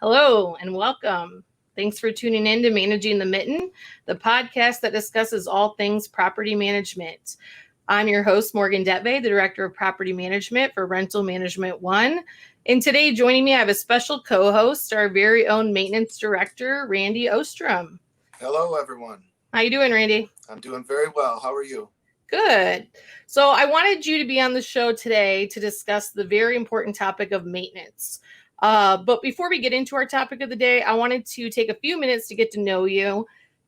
Hello and welcome. Thanks for tuning in to Managing the Mitten, the podcast that discusses all things property management. I'm your host, Morgan Detve, the Director of Property Management for Rental Management One. And today joining me, I have a special co-host, our very own Maintenance Director, Randy Ostrom. Hello, everyone. How you doing, Randy? I'm doing very well. How are you? Good. So I wanted you to be on the show today to discuss the very important topic of maintenance. But before we get into our topic of the day, I wanted to take a few minutes to get to know you.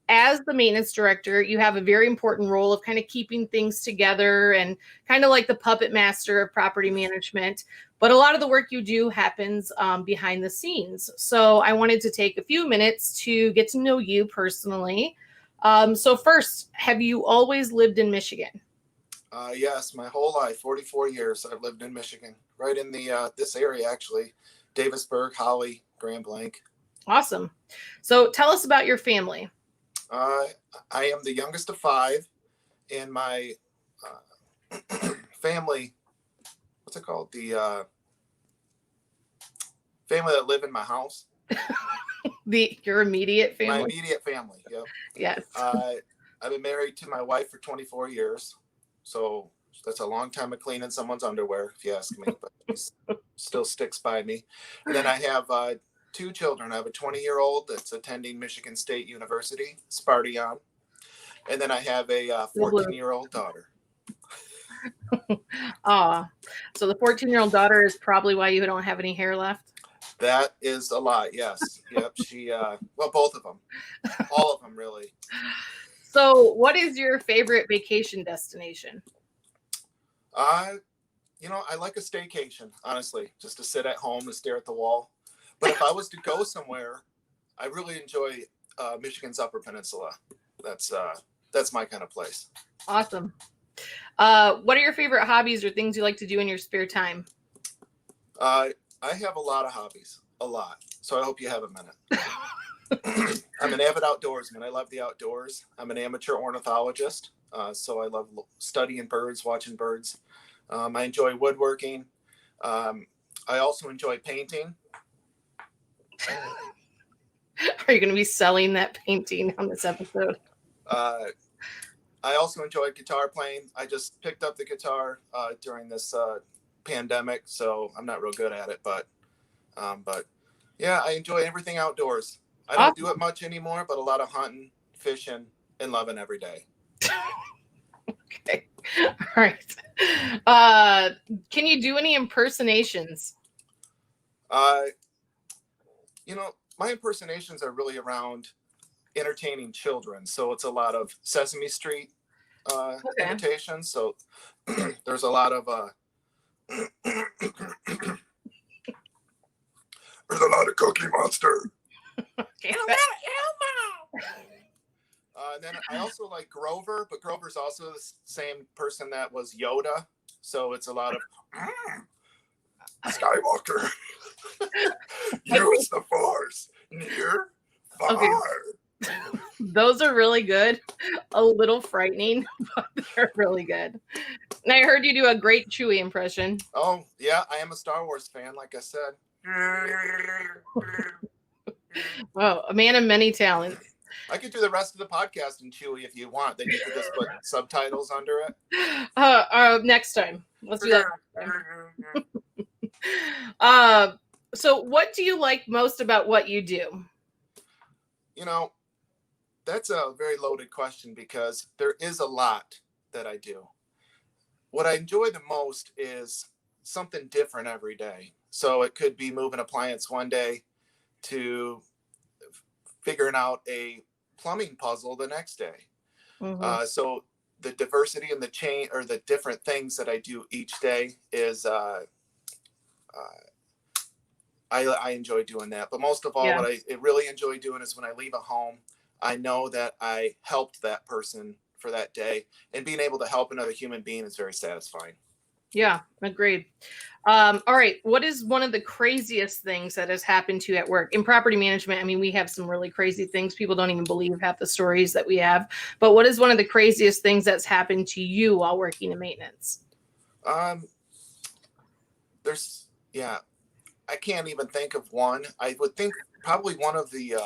As the maintenance director, you have a very important role of kind of keeping things together and kind of like the puppet master of property management. But a lot of the work you do happens behind the scenes. So I wanted to take a few minutes to get to know you personally. So first, have you always lived in Michigan? Yes, my whole life, 44 years, I've lived in Michigan, right in the this area, actually. Davisburg, Holly, Grand Blanc. Awesome. So tell us about your family. I am the youngest of five, and my family, what's it called? The family that live in my house. Your immediate family? My immediate family, yep. Yes. I've been married to my wife for 24 years, so that's a long time of cleaning someone's underwear, if you ask me, but she still sticks by me. And then I have two children. I have a 20-year-old that's attending Michigan State University, Spartan. And then I have a 14-year-old daughter. So the 14-year-old daughter is probably why you don't have any hair left? That is a lot, yes. Yep, she, well, both of them. All of them, really. So what is your favorite vacation destination? I like a staycation, honestly, just to sit at home and stare at the wall. But if I was to go somewhere, I really enjoy Michigan's Upper Peninsula. That's my kind of place. Awesome. What are your favorite hobbies or things you like to do in your spare time? I have a lot of hobbies, a lot. So I hope you have a minute. I'm an avid outdoorsman. I love the outdoors. I'm an amateur ornithologist. So I love studying birds, watching birds. I enjoy woodworking. I also enjoy painting. Are you going to be selling that painting on this episode? I also enjoy guitar playing. I just picked up the guitar during this pandemic, so I'm not real good at it. But yeah, I enjoy everything outdoors. I don't do it much anymore, but a lot of hunting, fishing, and loving every day. Okay. All right. Can you do any impersonations? My impersonations are really around entertaining children. So it's a lot of Sesame Street imitations. So there's a lot of there's a lot of Cookie Monster. Okay. And then I also like Grover, but Grover's also the same person that was Yoda. So it's a lot of Skywalker. Use the Force near far. Okay. Those are really good. A little frightening, but they're really good. And I heard you do a great Chewie impression. Oh, yeah. I am a Star Wars fan, like I said. Wow, a man of many talents. I could do the rest of the podcast in Chewie if you want. Then you could just put subtitles under it. Next time. Let's do that next time. So what do you like most about what you do? That's a very loaded question because there is a lot that I do. What I enjoy the most is something different every day. So it could be moving appliance one day to figuring out a plumbing puzzle the next day. Mm-hmm. So the diversity and the change or the different things that I do each day is I enjoy doing that. But most of all, what I really enjoy doing is when I leave a home, I know that I helped that person for that day, and being able to help another human being is very satisfying. Yeah, agreed. All right. What is one of the craziest things that has happened to you at work? In property management, I mean, we have some really crazy things. People don't even believe half the stories that we have. But what is one of the craziest things that's happened to you while working in maintenance? I can't even think of one. I would think probably one of the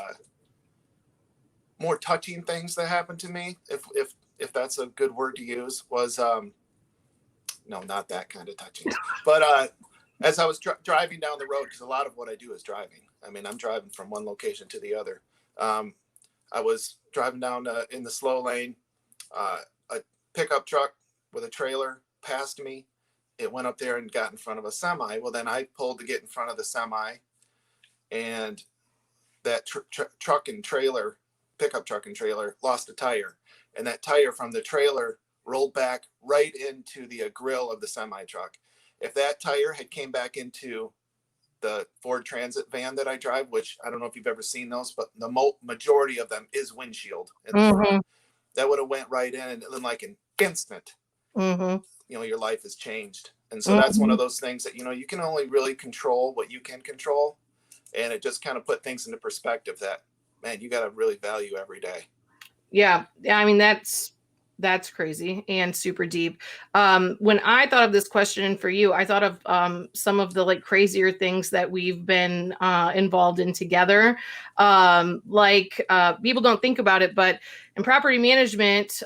more touching things that happened to me, if that's a good word to use, was no, not that kind of touching, but as I was driving down the road, because a lot of what I do is driving. I mean, I'm driving from one location to the other. I was driving down in the slow lane. A pickup truck with a trailer passed me. It went up there and got in front of a semi. Well, then I pulled to get in front of the semi, and that truck and trailer, pickup truck and trailer, lost a tire, and that tire from the trailer rolled back right into the grill of the semi truck. If that tire had came back into the Ford Transit van that I drive, which I don't know if you've ever seen those, but the majority of them is windshield in the front, that would have went right in, and then like an instant, your life has changed. And so that's one of those things that, you can only really control what you can control. And it just kind of put things into perspective that, man, you got to really value every day. Yeah. I mean, that's crazy and super deep. When I thought of this question for you, I thought of some of the like crazier things that we've been involved in together. People don't think about it, but in property management,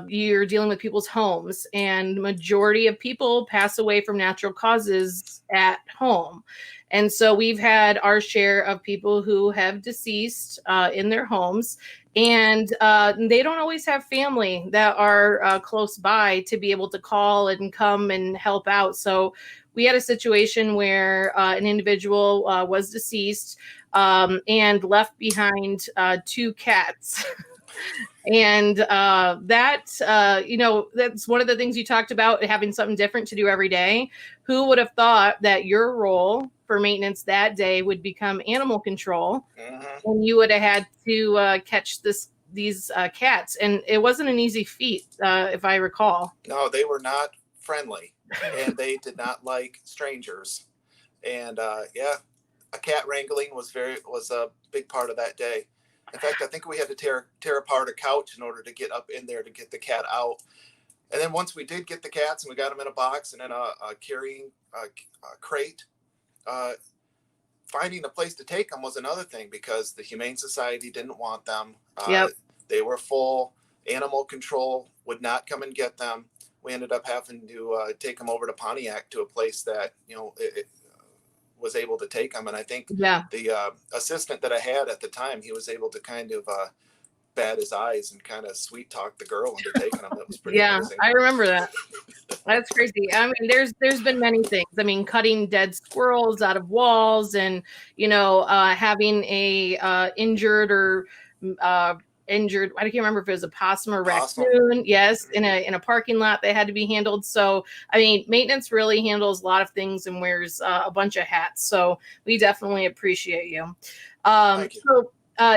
you're dealing with people's homes, and majority of people pass away from natural causes at home. And so we've had our share of people who have deceased in their homes, and they don't always have family that are close by to be able to call and come and help out. So we had a situation where an individual was deceased and left behind 2 cats. And that's one of the things you talked about, having something different to do every day. Who would have thought that your role for maintenance that day would become animal control, and you would have had to catch these cats? And it wasn't an easy feat, if I recall. No, they were not friendly, and they did not like strangers. And a cat wrangling was a big part of that day. In fact, I think we had to tear apart a couch in order to get up in there to get the cat out. And then once we did get the cats and we got them in a box and in a carrying crate, finding a place to take them was another thing, because the Humane Society didn't want them. They were full. Animal control would not come and get them. We ended up having to take them over to Pontiac to a place that, it was able to take them. And I think the assistant that I had at the time, he was able to kind of bat his eyes and kind of sweet talk the girl into taking them. That was pretty amazing. I remember that. That's crazy. I mean, there's been many things. I mean, cutting dead squirrels out of walls, and having a injured, I can't remember if it was a possum or raccoon. Yes, in a parking lot that had to be handled. So I mean, maintenance really handles a lot of things and wears a bunch of hats. So we definitely appreciate you. Thank you. So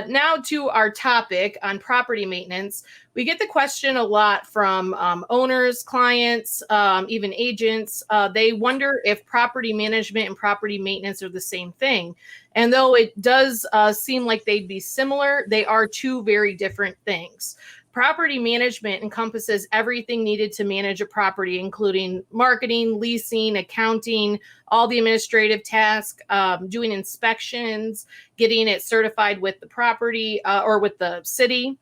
now to our topic on property maintenance. We get the question a lot from owners, clients, even agents. They wonder if property management and property maintenance are the same thing. And though it does seem like they'd be similar, they are 2 very different things. Property management encompasses everything needed to manage a property, including marketing, leasing, accounting, all the administrative tasks, doing inspections, getting it certified with the property or with the city.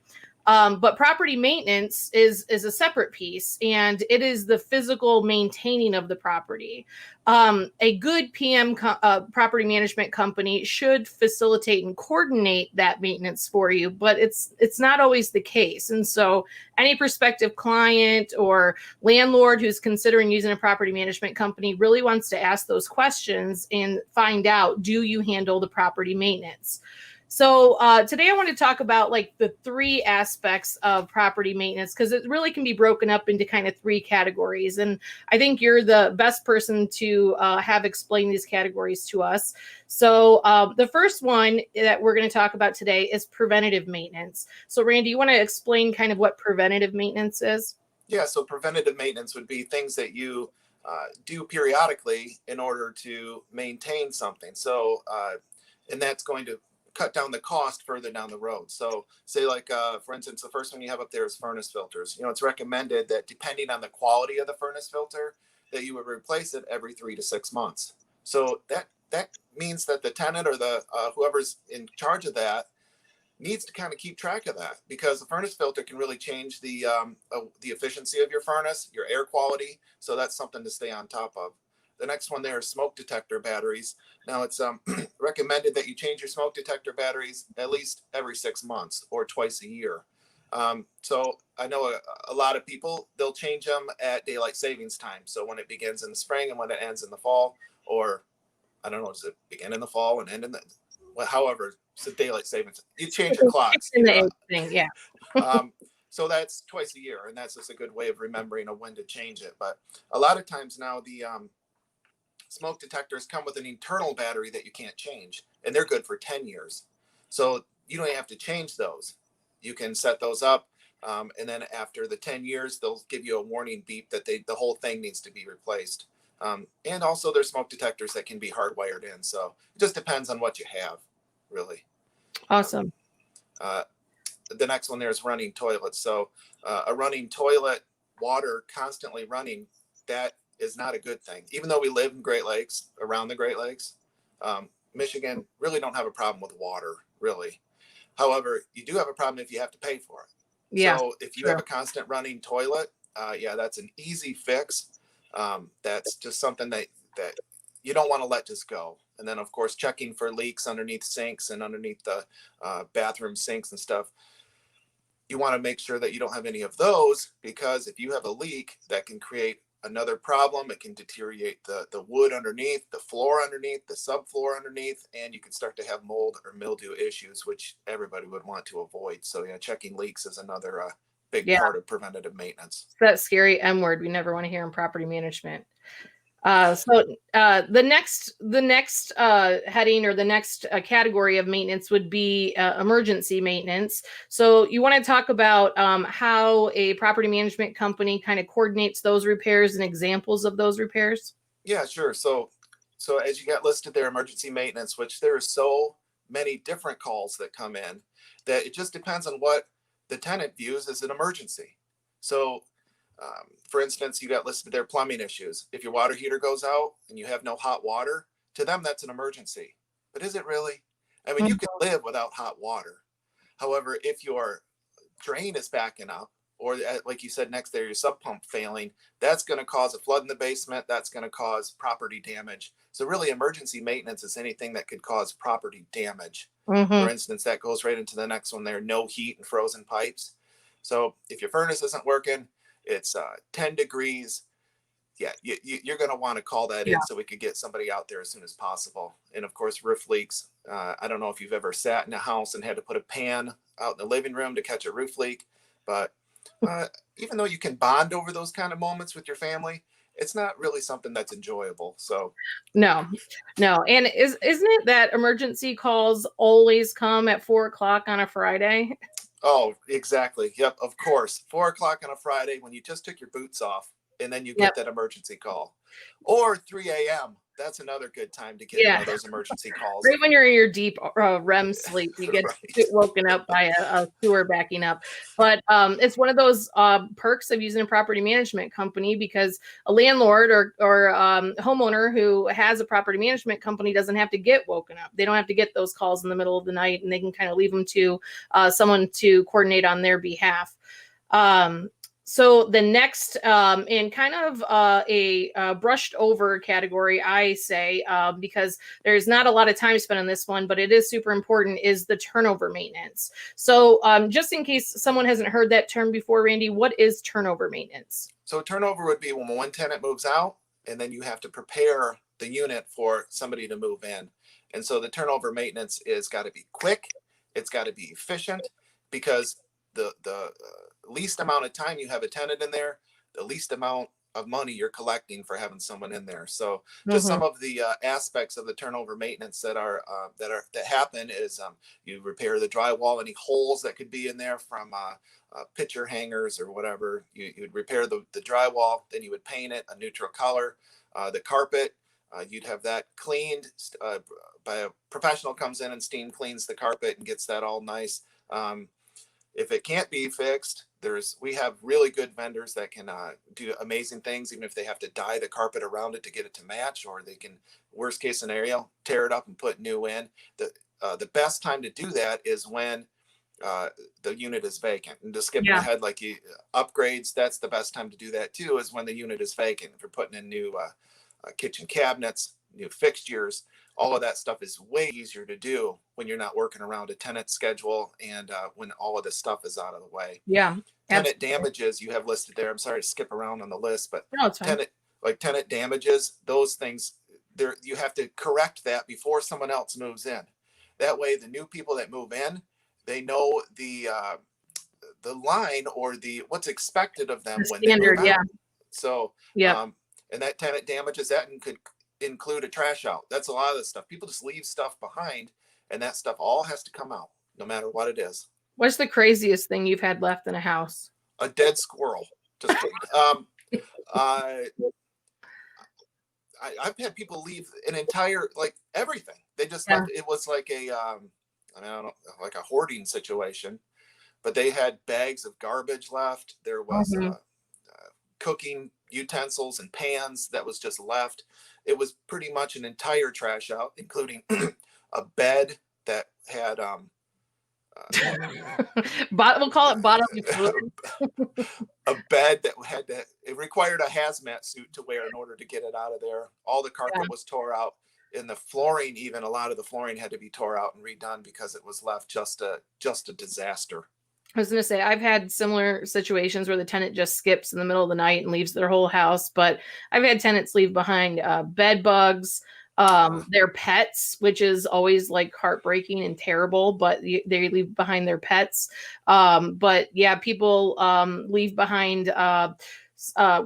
But property maintenance is a separate piece, and it is the physical maintaining of the property. A good property management company should facilitate and coordinate that maintenance for you, but it's not always the case. And so any prospective client or landlord who's considering using a property management company really wants to ask those questions and find out, do you handle the property maintenance? So today I want to talk about like the 3 aspects of property maintenance, because it really can be broken up into kind of 3 categories. And I think you're the best person to have explained these categories to us. So the first one that we're going to talk about today is preventative maintenance. So Randy, you want to explain kind of what preventative maintenance is? Yeah, so preventative maintenance would be things that you do periodically in order to maintain something. So, and that's going to cut down the cost further down the road. So say for instance, the first one you have up there is furnace filters. It's recommended that depending on the quality of the furnace filter, that you would replace it every 3 to 6 months. So that that means that the tenant or the whoever's in charge of that needs to kind of keep track of that, because the furnace filter can really change the efficiency of your furnace, your air quality. So that's something to stay on top of. The next one there is smoke detector batteries. Now it's recommended that you change your smoke detector batteries at least every 6 months or twice a year. So I know a lot of people, they'll change them at daylight savings time. So when it begins in the spring and when it ends in the fall, or I don't know, does it begin in the fall and end in the, well, however, it's a daylight savings. You change your clocks. In the egg thing, yeah. So that's twice a year, and that's just a good way of remembering when to change it. But a lot of times now, the smoke detectors come with an internal battery that you can't change, and they're good for 10 years. So you don't have to change those. You can set those up, and then after the 10 years, they'll give you a warning beep that the whole thing needs to be replaced. And also there's smoke detectors that can be hardwired in. So it just depends on what you have, really. Awesome. The next one there is running toilets. So a running toilet, water constantly running, that is not a good thing. Even though we live in Great Lakes, around the Great Lakes, Michigan really don't have a problem with water, really. However, you do have a problem if you have to pay for it. Yeah. So if you have a constant running toilet, yeah, that's an easy fix. That's just something that you don't want to let just go. And then, of course, checking for leaks underneath sinks and underneath the bathroom sinks and stuff. You want to make sure that you don't have any of those, because if you have a leak, that can create another problem. It can deteriorate the wood underneath, the floor underneath, the subfloor underneath, and you can start to have mold or mildew issues, which everybody would want to avoid. So yeah, checking leaks is another big part of preventative maintenance. It's that scary M word we never want to hear in property management. The next heading, or the next category of maintenance, would be emergency maintenance. So you want to talk about how a property management company kind of coordinates those repairs and examples of those repairs? Yeah, sure. So as you got listed there, emergency maintenance, which there are so many different calls that come in, that it just depends on what the tenant views as an emergency. So for instance, you got listed there plumbing issues. If your water heater goes out and you have no hot water, to them that's an emergency. But is it really? I mean, you can live without hot water. However, if your drain is backing up, or like you said next there, your sub pump failing, that's going to cause a flood in the basement. That's going to cause property damage. So really, emergency maintenance is anything that could cause property damage. For instance, that goes right into the next one there, no heat and frozen pipes. So if your furnace isn't working, it's 10 degrees. Yeah, you're going to want to call that in so we could get somebody out there as soon as possible. And of course, roof leaks. I don't know if you've ever sat in a house and had to put a pan out in the living room to catch a roof leak. But even though you can bond over those kind of moments with your family, it's not really something that's enjoyable. So no. And isn't it that emergency calls always come at 4:00 on a Friday? Oh, exactly. Yep, of course. 4:00 on a Friday when you just took your boots off, and then you get that emergency call. Or 3 a.m. That's another good time to get one of those emergency calls. Right when you're in your deep REM sleep, you get woken up by a sewer backing up. But it's one of those perks of using a property management company, because a landlord or homeowner who has a property management company doesn't have to get woken up. They don't have to get those calls in the middle of the night, and they can kind of leave them to someone to coordinate on their behalf. So the next, in kind of a brushed over category, I say, because there's not a lot of time spent on this one, but it is super important, is the turnover maintenance. So just in case someone hasn't heard that term before, Randy, what is turnover maintenance? So turnover would be when one tenant moves out, and then you have to prepare the unit for somebody to move in. And so the turnover maintenance is got to be quick. It's got to be efficient, because the least amount of time you have a tenant in there, the least amount of money you're collecting for having someone in there. So just some of the aspects of the turnover maintenance that happen is you repair the drywall, any holes that could be in there from picture hangers or whatever. You would repair the drywall, then you would paint it a neutral color. The carpet, you'd have that cleaned by a professional, comes in and steam cleans the carpet and gets that all nice. If it can't be fixed, we have really good vendors that can do amazing things, even if they have to dye the carpet around it to get it to match, or they can, worst case scenario, tear it up and put new in. The best time to do that is when the unit is vacant. And just skipping ahead, like upgrades, that's the best time to do that too, is when the unit is vacant. If you're putting in new kitchen cabinets, new fixtures, all of that stuff is way easier to do when you're not working around a tenant schedule and when all of this stuff is out of the way. Yeah. Tenant damages you have listed there. I'm sorry to skip around on the list, but no, it's fine. tenant damages, those things there, you have to correct that before someone else moves in. That way, the new people that move in, they know the line or what's expected of them when standard, they move out. So, and that tenant damages that and could include a trash out. That's a lot of the stuff. People just leave stuff behind, and that stuff all has to come out, no matter what it is. What's the craziest thing you've had left in a house? A dead squirrel. Just kidding. I've had people leave an entire, like, everything. They just left. It was like I don't know, like a hoarding situation, but they had bags of garbage left. There was cooking utensils and pans that was just left. It was pretty much an entire trash out, including a bed that had we'll call it bodily fluid. A bed that it required a hazmat suit to wear in order to get it out of there. All the carpet was tore out. In the flooring, even a lot of the flooring had to be tore out and redone because it was left just a disaster. I was going to say, I've had similar situations where the tenant just skips in the middle of the night and leaves their whole house, but I've had tenants leave behind bed bugs, their pets, which is always like heartbreaking and terrible, but they leave behind their pets. But yeah, people leave behind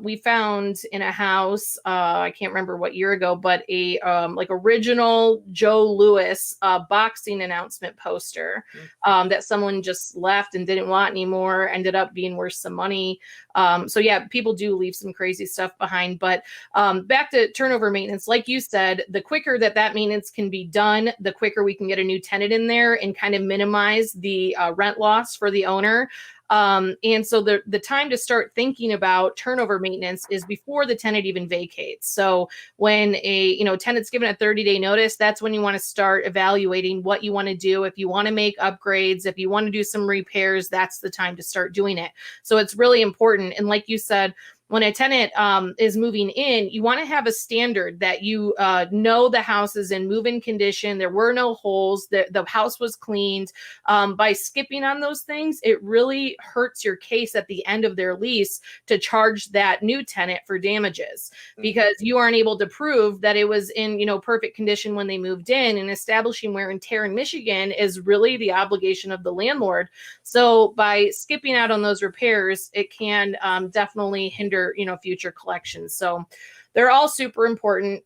we found in a house, I can't remember what year ago, but a like original Joe Louis boxing announcement poster that someone just left and didn't want anymore, ended up being worth some money. So yeah, people do leave some crazy stuff behind, but back to turnover maintenance, like you said, the quicker that maintenance can be done, the quicker we can get a new tenant in there and kind of minimize the rent loss for the owner. And so the time to start thinking about turnover maintenance is before the tenant even vacates. So when a tenant's given a 30-day notice, that's when you want to start evaluating what you want to do. If you want to make upgrades, if you want to do some repairs, that's the time to start doing it. So it's really important. And like you said, when a tenant is moving in, you want to have a standard that you know the house is in move-in condition. There were no holes. The house was cleaned. By skipping on those things, it really hurts your case at the end of their lease to charge that new tenant for damages because you aren't able to prove that it was in perfect condition when they moved in. And establishing wear and tear in Michigan is really the obligation of the landlord. So by skipping out on those repairs, it can definitely hinder future collections. So they're all super important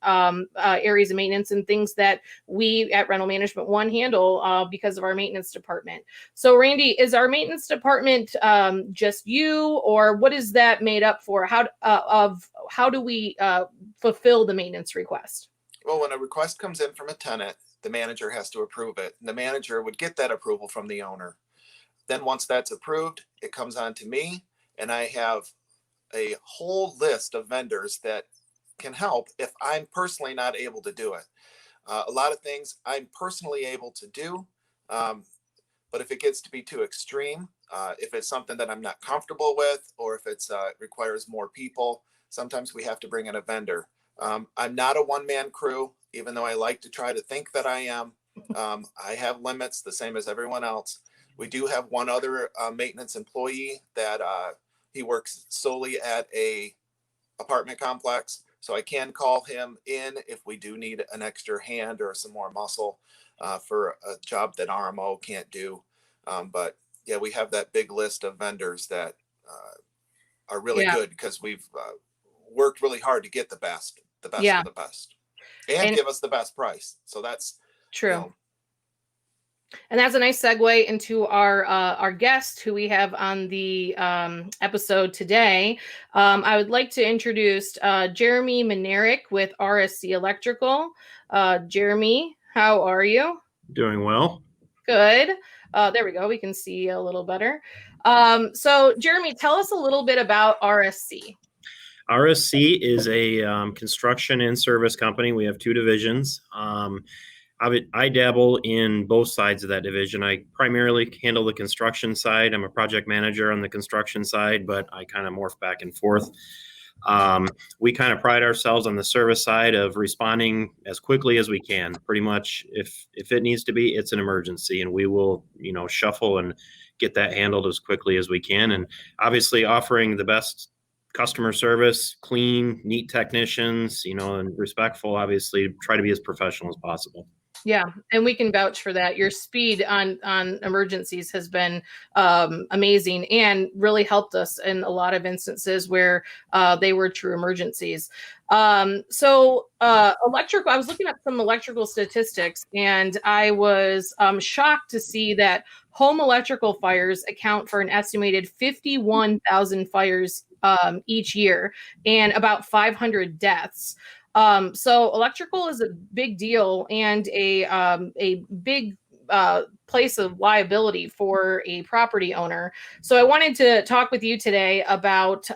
areas of maintenance and things that we at Rental Management One handle because of our maintenance department. So Randy, is our maintenance department just you, or what is that made up for? How do we fulfill the maintenance request? Well, when a request comes in from a tenant, the manager has to approve it. And the manager would get that approval from the owner. Then once that's approved, it comes on to me, and I have a whole list of vendors that can help if I'm personally not able to do it. A lot of things I'm personally able to do, but if it gets to be too extreme, if it's something that I'm not comfortable with, or if it's requires more people, sometimes we have to bring in a vendor. I'm not a one-man crew, even though I like to try to think that I am. I have limits, the same as everyone else. We do have one other maintenance employee that he works solely at a apartment complex. So I can call him in if we do need an extra hand or some more muscle for a job that RMO can't do. But yeah, we have that big list of vendors that are really good because we've worked really hard to get the best of the best and give us the best price. So that's true. And that's a nice segue into our guest who we have on the episode today. I would like to introduce Jeremy Minerick with RSC Electrical. Jeremy, how are you? Doing well. Good. There we go. We can see a little better. So Jeremy, tell us a little bit about RSC. RSC is a construction and service company. We have two divisions. I dabble in both sides of that division. I primarily handle the construction side. I'm a project manager on the construction side, but I kind of morph back and forth. We kind of pride ourselves on the service side of responding as quickly as we can. Pretty much, if it needs to be, it's an emergency, and we will, shuffle and get that handled as quickly as we can. And obviously, offering the best customer service, clean, neat technicians, and respectful. Obviously, try to be as professional as possible. Yeah, and we can vouch for that. Your speed on emergencies has been amazing and really helped us in a lot of instances where they were true emergencies. Electrical, I was looking up some electrical statistics, and I was shocked to see that home electrical fires account for an estimated 51,000 fires each year and about 500 deaths. So electrical is a big deal and a big place of liability for a property owner. So I wanted to talk with you today about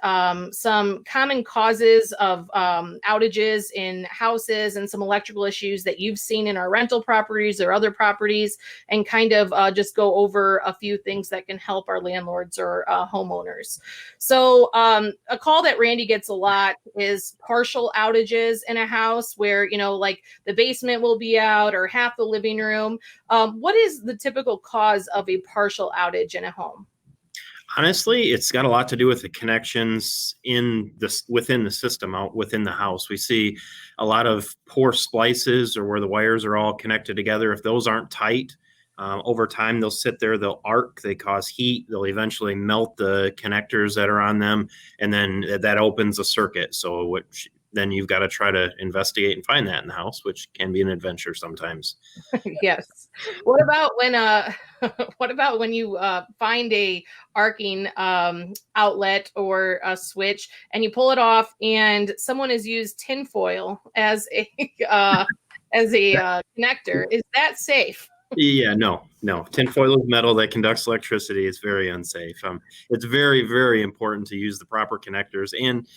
some common causes of outages in houses and some electrical issues that you've seen in our rental properties or other properties, and kind of just go over a few things that can help our landlords or homeowners. So a call that Randy gets a lot is partial outages in a house where, like the basement will be out or half the living room. What is the typical cause of a partial outage in a home? Honestly, it's got a lot to do with the connections within the system out within the house. We see a lot of poor splices, or where the wires are all connected together. If those aren't tight, over time they'll sit there, they'll arc, they cause heat, they'll eventually melt the connectors that are on them, and then that opens a circuit. So then you've got to try to investigate and find that in the house, which can be an adventure sometimes. Yes. What about when you find a arcing outlet or a switch and you pull it off and someone has used tinfoil as a connector? Is that safe? Yeah, no. Tinfoil is metal that conducts electricity. It's very unsafe. It's very, very important to use the proper connectors. And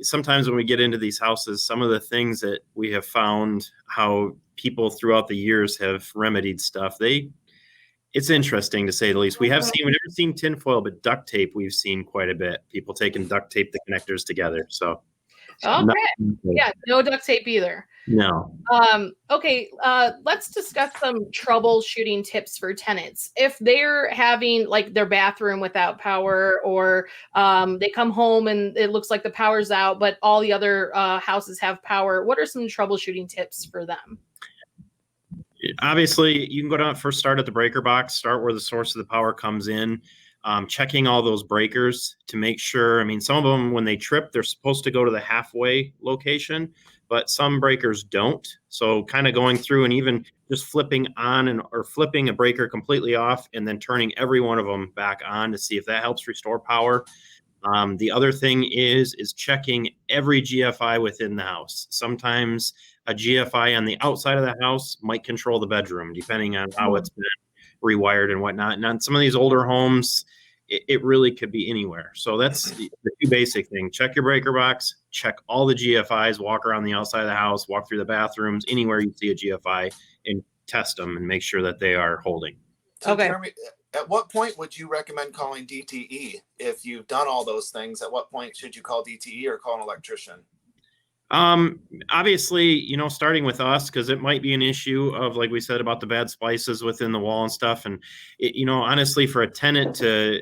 sometimes when we get into these houses, some of the things that we have found how people throughout the years have remedied stuff, it's interesting to say the least. We've never seen tinfoil, but duct tape we've seen quite a bit. People taking duct tape the connectors together. So okay. Yeah, no duct tape either. No. Okay, let's discuss some troubleshooting tips for tenants. If they're having like their bathroom without power, or they come home and it looks like the power's out, but all the other houses have power, what are some troubleshooting tips for them? Obviously, you can go down, first start at the breaker box, start where the source of the power comes in. Checking all those breakers to make sure. Some of them, when they trip, they're supposed to go to the halfway location, but some breakers don't. So kind of going through and even just flipping on or flipping a breaker completely off and then turning every one of them back on to see if that helps restore power. The other thing is checking every GFI within the house. Sometimes a GFI on the outside of the house might control the bedroom, depending on how it's been rewired and whatnot. And on some of these older homes, it really could be anywhere. So that's the two basic things. Check your breaker box, check all the GFIs, walk around the outside of the house, walk through the bathrooms, anywhere you see a GFI, and test them and make sure that they are holding. So okay. Jeremy, at what point would you recommend calling DTE? If you've done all those things, at what point should you call DTE or call an electrician? Obviously, starting with us, because it might be an issue of, like we said, about the bad splices within the wall and stuff. And honestly, for a tenant to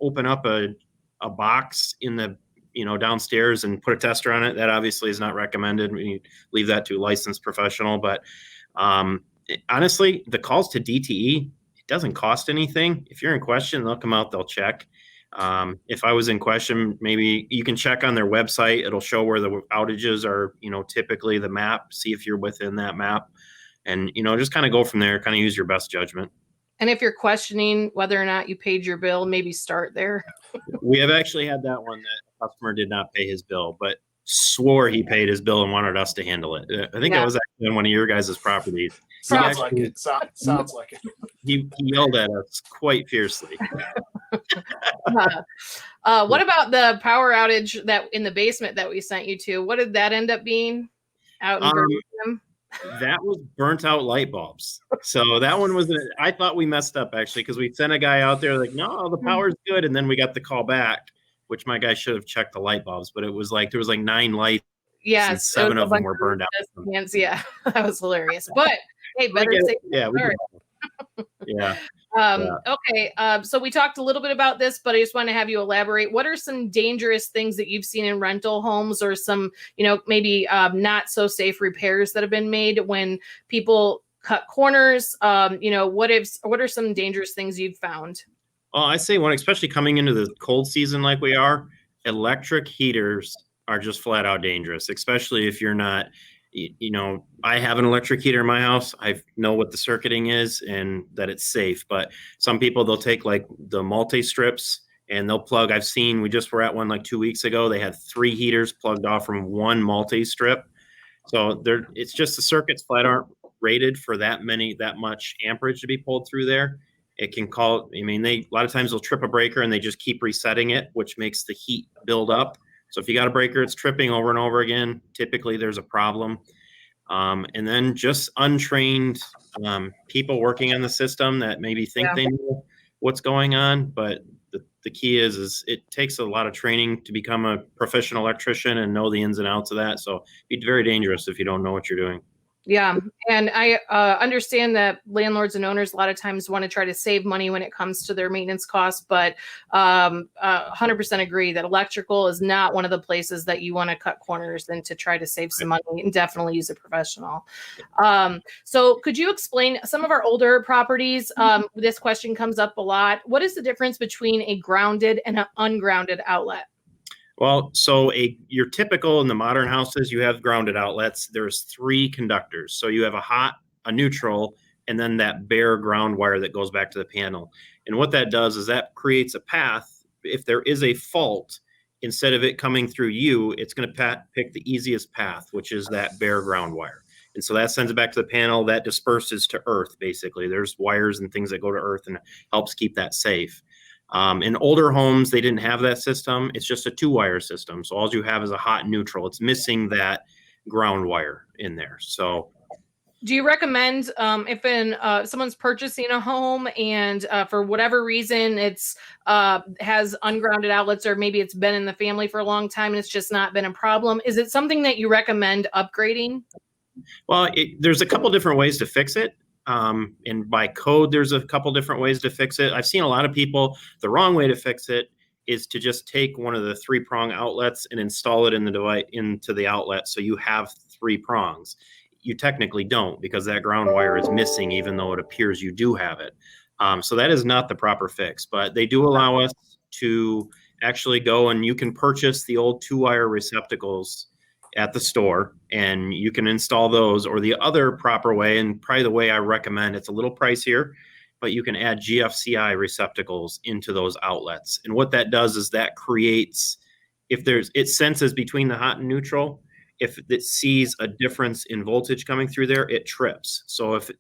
open up a box in the, downstairs and put a tester on it, that obviously is not recommended. We leave that to a licensed professional. But honestly, the calls to DTE, it doesn't cost anything. If you're in question, they'll come out, they'll check. If I was in question, maybe you can check on their website. It'll show where the outages are, typically the map, see if you're within that map, and, just kind of go from there, kind of use your best judgment. And if you're questioning whether or not you paid your bill, maybe start there. We have actually had that one that a customer did not pay his bill, but swore he paid his bill and wanted us to handle it. I think that was actually on one of your guys' properties. Sounds like it. Sounds like it. he yelled at us quite fiercely. What about the power outage that in the basement that we sent you to? What did that end up being out in Birmingham? That was burnt out light bulbs. So that one was, I thought we messed up actually, because we sent a guy out there like, no, the power's good. And then we got the call back, which my guy should have checked the light bulbs, but it was like, there was like 9 lights. Yes. And 7 of them were burned out. Yeah, that was hilarious. But hey, better safe than sorry. Yeah. Okay. So we talked a little bit about this, but I just want to have you elaborate. What are some dangerous things that you've seen in rental homes, or some, maybe not so safe repairs that have been made when people cut corners? What are some dangerous things you've found? Well, I say one, especially coming into the cold season like we are, electric heaters are just flat out dangerous, especially if you're not. I have an electric heater in my house. I know what the circuiting is and that it's safe. But some people, they'll take like the multi-strips and they'll plug. I've seen, we just were at one like 2 weeks ago. They had 3 heaters plugged off from one multi-strip. So it's just the circuits flat aren't rated for that much amperage to be pulled through there. It can call, a lot of times they'll trip a breaker and they just keep resetting it, which makes the heat build up. So if you got a breaker, it's tripping over and over again, typically there's a problem. And then just untrained people working on the system that maybe think they know what's going on. But the key is it takes a lot of training to become a professional electrician and know the ins and outs of that. So it'd be very dangerous if you don't know what you're doing. Yeah. And I understand that landlords and owners a lot of times want to try to save money when it comes to their maintenance costs, but 100% agree that electrical is not one of the places that you want to cut corners and to try to save some money, and definitely use a professional. So could you explain some of our older properties? This question comes up a lot. What is the difference between a grounded and an ungrounded outlet? Well, so your typical in the modern houses, you have grounded outlets. There's 3 conductors. So you have a hot, a neutral, and then that bare ground wire that goes back to the panel. And what that does is that creates a path. If there is a fault, instead of it coming through you, it's going to pick the easiest path, which is that bare ground wire. And so that sends it back to the panel. That disperses to earth, basically. There's wires and things that go to earth and helps keep that safe. In older homes, they didn't have that system. It's just a 2-wire system. So all you have is a hot neutral. It's missing that ground wire in there. So do you recommend if someone's purchasing a home and for whatever reason it's has ungrounded outlets, or maybe it's been in the family for a long time and it's just not been a problem, is it something that you recommend upgrading? Well, there's a couple different ways to fix it. And by code, there's a couple different ways to fix it. I've seen a lot of people, the wrong way to fix it is to just take one of the 3-prong outlets and install it in the device into the outlet. So you have 3 prongs. You technically don't, because that ground wire is missing, even though it appears you do have it. So that is not the proper fix, but they do allow us to actually go and you can purchase the old 2-wire receptacles at the store and you can install those, or the other proper way, and probably the way I recommend, it's a little pricier, but you can add GFCI receptacles into those outlets. And what that does is that creates, it senses between the hot and neutral. If it sees a difference in voltage coming through there, it trips. So if,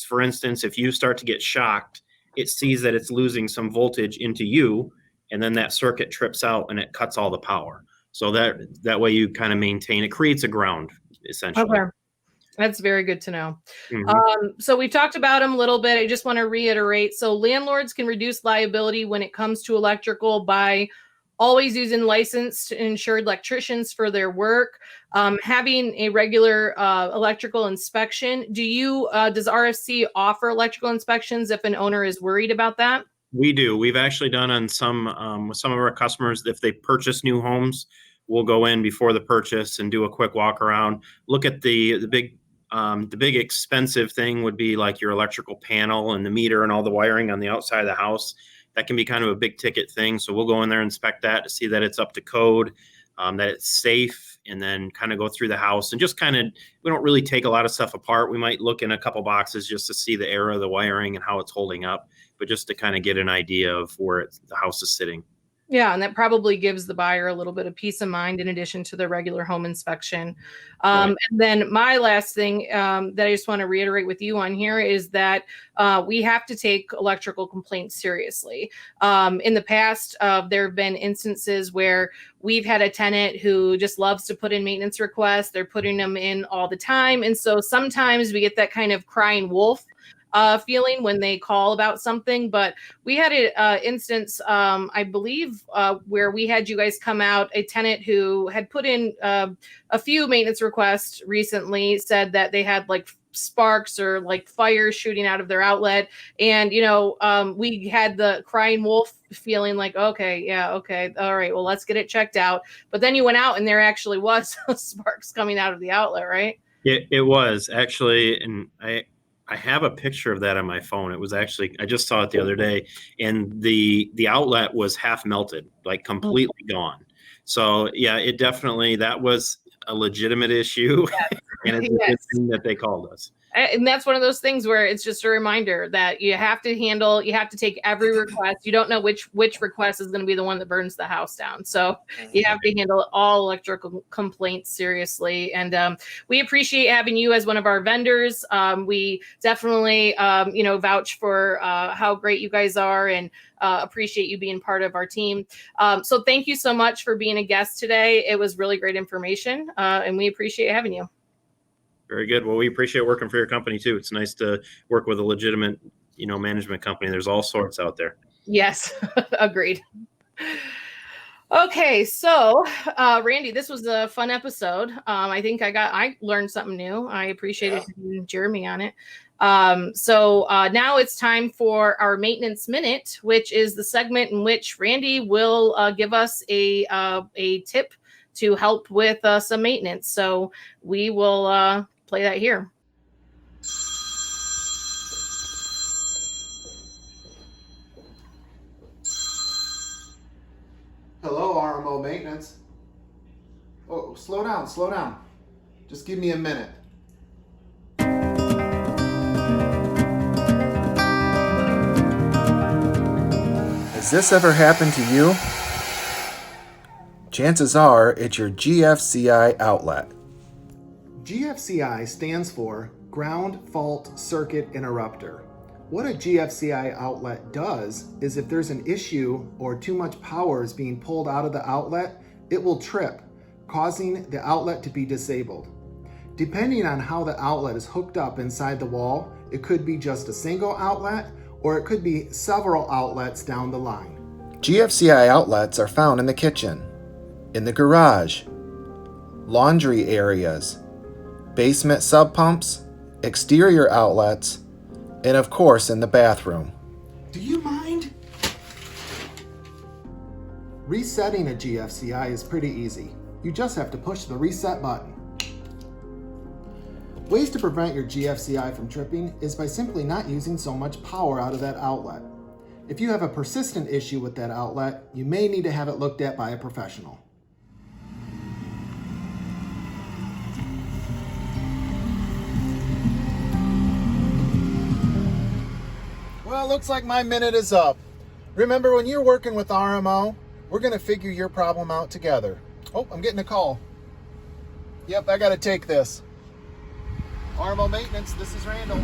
for instance, if you start to get shocked, it sees that it's losing some voltage into you, and then that circuit trips out and it cuts all the power. So that way you kind of maintain, it creates a ground essentially. Okay. That's very good to know. Mm-hmm. So we've talked about them a little bit. I just want to reiterate. So landlords can reduce liability when it comes to electrical by always using licensed and insured electricians for their work, having a regular electrical inspection. Does RSC offer electrical inspections if an owner is worried about that? We do. We've actually done on with some of our customers, if they purchase new homes, we'll go in before the purchase and do a quick walk around, look at the big expensive thing would be like your electrical panel and the meter and all the wiring on the outside of the house. That can be kind of a big ticket thing. So we'll go in there and inspect that to see that it's up to code, that it's safe, and then kind of go through the house and just we don't really take a lot of stuff apart. We might look in a couple boxes just to see the error of the wiring and how it's holding up, but just to kind of get an idea of where the house is sitting. Yeah, and that probably gives the buyer a little bit of peace of mind in addition to the regular home inspection. Right. And then my last thing that I just want to reiterate with you on here is that we have to take electrical complaints seriously. In the past, there have been instances where we've had a tenant who just loves to put in maintenance requests. They're putting them in all the time. And so sometimes we get that kind of crying wolf feeling when they call about something. But we had an instance, I believe, where we had you guys come out. A tenant who had put in a few maintenance requests recently said that they had like sparks or like fire shooting out of their outlet. And, we had the crying wolf feeling like, okay, yeah, okay, all right, well, let's get it checked out. But then you went out and there actually was sparks coming out of the outlet, right? It was actually, and I have a picture of that on my phone. It was actually, I just saw it the other day, and the outlet was half melted, like completely gone. So yeah, it definitely, that was a legitimate issue. Yes. And it's a good thing that they called us. And that's one of those things where it's just a reminder that you have to take every request. You don't know which request is going to be the one that burns the house down. So you have to handle all electrical complaints seriously. And we appreciate having you as one of our vendors. We definitely, vouch for how great you guys are, and appreciate you being part of our team. So thank you so much for being a guest today. It was really great information, and we appreciate having you. Very good. Well, we appreciate working for your company too. It's nice to work with a legitimate, management company. There's all sorts out there. Yes, agreed. Okay, so Randy, this was a fun episode. I think I learned something new. I appreciated Jeremy on it. So now it's time for our maintenance minute, which is the segment in which Randy will give us a tip to help with some maintenance. So we will play that here. Hello, RMO Maintenance. Oh, slow down. Just give me a minute. Has this ever happened to you? Chances are it's your GFCI outlet. GFCI stands for Ground Fault Circuit Interrupter. What a GFCI outlet does is if there's an issue or too much power is being pulled out of the outlet, it will trip, causing the outlet to be disabled. Depending on how the outlet is hooked up inside the wall, it could be just a single outlet or it could be several outlets down the line. GFCI outlets are found in the kitchen, in the garage, laundry areas, basement sub pumps, exterior outlets, and of course in the bathroom. Do you mind? Resetting a GFCI is pretty easy. You just have to push the reset button. Ways to prevent your GFCI from tripping is by simply not using so much power out of that outlet. If you have a persistent issue with that outlet, you may need to have it looked at by a professional. Well, looks like my minute is up. Remember, when you're working with RMO, we're going to figure your problem out together. Oh, I'm getting a call. Yep, I got to take this. RMO Maintenance, this is Randall.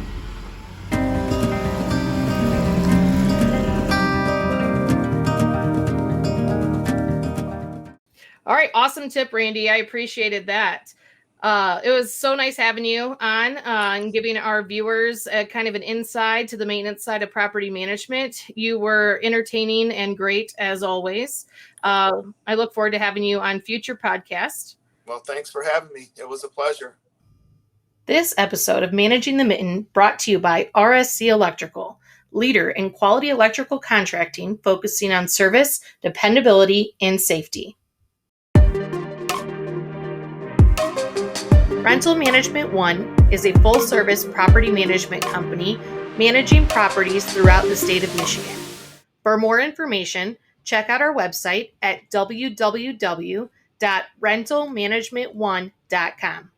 All right, awesome tip, Randy. I appreciated that. It was so nice having you on and giving our viewers kind of an insight to the maintenance side of property management. You were entertaining and great as always. I look forward to having you on future podcasts. Well, thanks for having me. It was a pleasure. This episode of Managing the Mitten brought to you by RSC Electrical, leader in quality electrical contracting, focusing on service, dependability, and safety. Rental Management One is a full-service property management company managing properties throughout the state of Michigan. For more information, check out our website at www.rentalmanagementone.com.